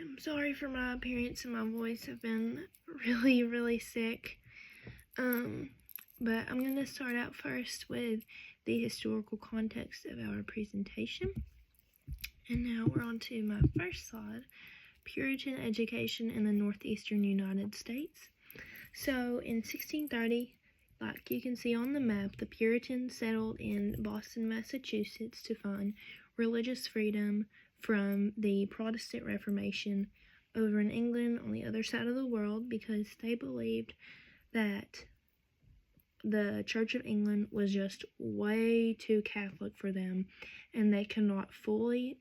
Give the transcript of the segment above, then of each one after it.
I'm sorry for my appearance and my voice. I've been really sick. But I'm going to start out first with the historical context of our presentation. And now we're on to my first slide, Puritan education in the northeastern United States. So in 1630, like you can see on the map, the Puritans settled in Boston, Massachusetts to find religious freedom from the Protestant Reformation over in England on the other side of the world, because they believed that the Church of England was just way too Catholic for them, and they could not fully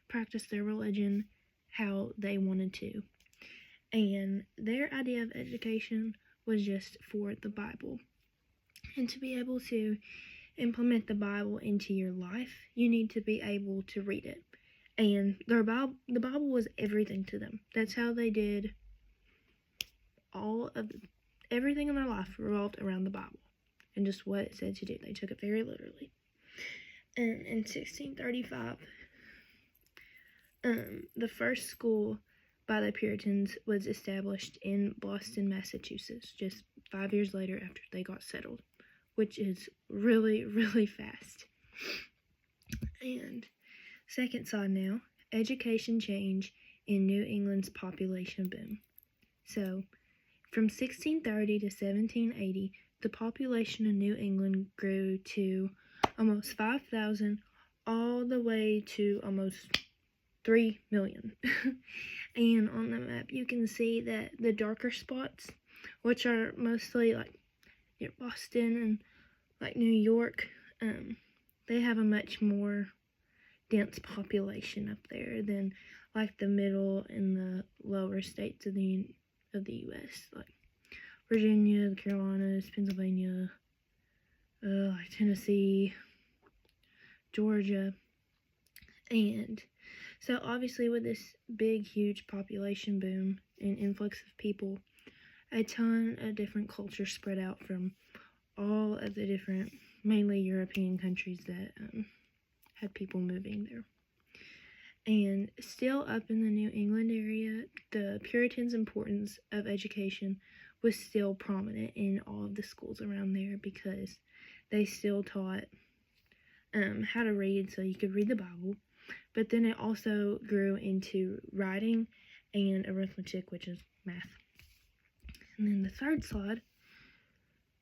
practice their religion how they wanted to. And their idea of education was just for the Bible. And to be able to implement the Bible into your life, you need to be able to read it. And the Bible was everything to them. That's how they did everything in their life revolved around the Bible and just what it said to do. They took it very literally. And in 1635, the first school by the Puritans was established in Boston, Massachusetts, just 5 years later after they got settled, which is really fast. And second slide now, education change in New England's population boom. So, from 1630 to 1780, the population of New England grew to almost 5,000, all the way to almost 3 million. And on the map, you can see that the darker spots, which are mostly like near Boston and like New York, they have a much more dense population up there than like the middle and the lower states of the U.S., like Virginia, the Carolinas, Pennsylvania, like Tennessee, Georgia. And so obviously with this big, huge population boom and influx of people, a ton of different cultures spread out from all of the different, mainly European countries that had people moving there. And still up in the New England area, the Puritans' importance of education was still prominent in all of the schools around there, because they still taught how to read so you could read the Bible. But then it also grew into writing and arithmetic, which is math. And then the third slide,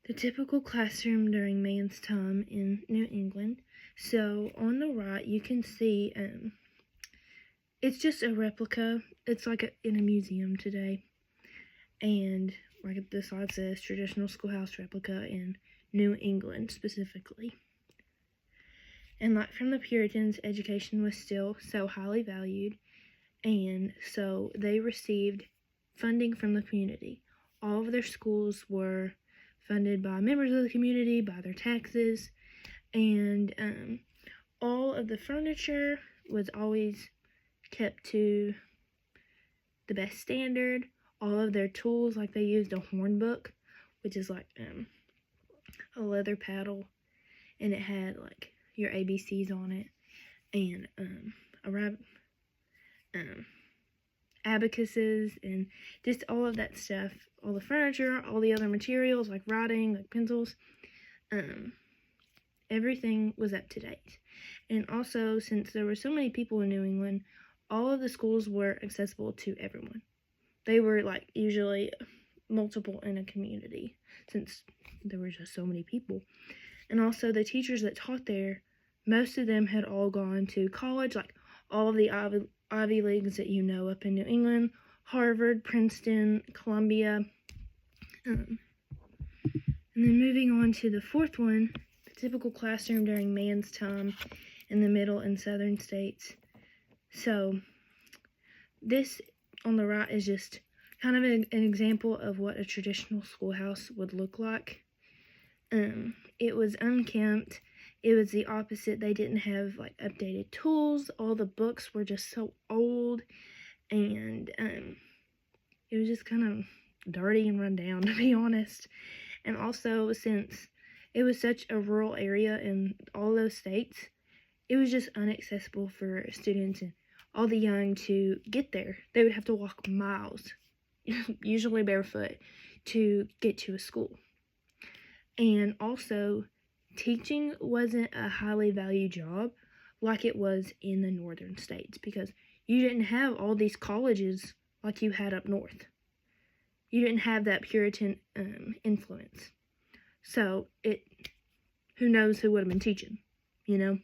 the typical classroom during Mann's time in New England. So on the right, you can see it's just a replica. It's like in a museum today. And like the slide says, traditional schoolhouse replica in New England specifically. And like from the Puritans, education was still so highly valued, and so they received funding from the community. All of their schools were funded by members of the community, by their taxes, and all of the furniture was always kept to the best standard. All of their tools, like they used a horn book, which is like a leather paddle, and it had like your ABCs on it, and abacuses, and just all of that stuff, all the furniture, all the other materials like writing, like pencils, everything was up to date. And also, since there were so many people in New England, all of the schools were accessible to everyone. They were like usually multiple in a community, since there were just so many people. And also the teachers that taught there, most of them had all gone to college, like all of the Ivy Leagues that you know up in New England, Harvard, Princeton, Columbia. And then moving on to the fourth one, the typical classroom during Mann's time in the middle and southern states. So this on the right is just kind of an example of what a traditional schoolhouse would look like. It was unkempt. It was the opposite. They didn't have like updated tools. All the books were just so old, and it was just kind of dirty and run down, to be honest. And also, since it was such a rural area in all those states, it was just inaccessible for students in all the young to get there. They would have to walk miles, usually barefoot, to get to a school. And also, teaching wasn't a highly valued job like it was in the northern states, because you didn't have all these colleges like you had up north. You didn't have that Puritan influence. So, who knows who would have been teaching, you know?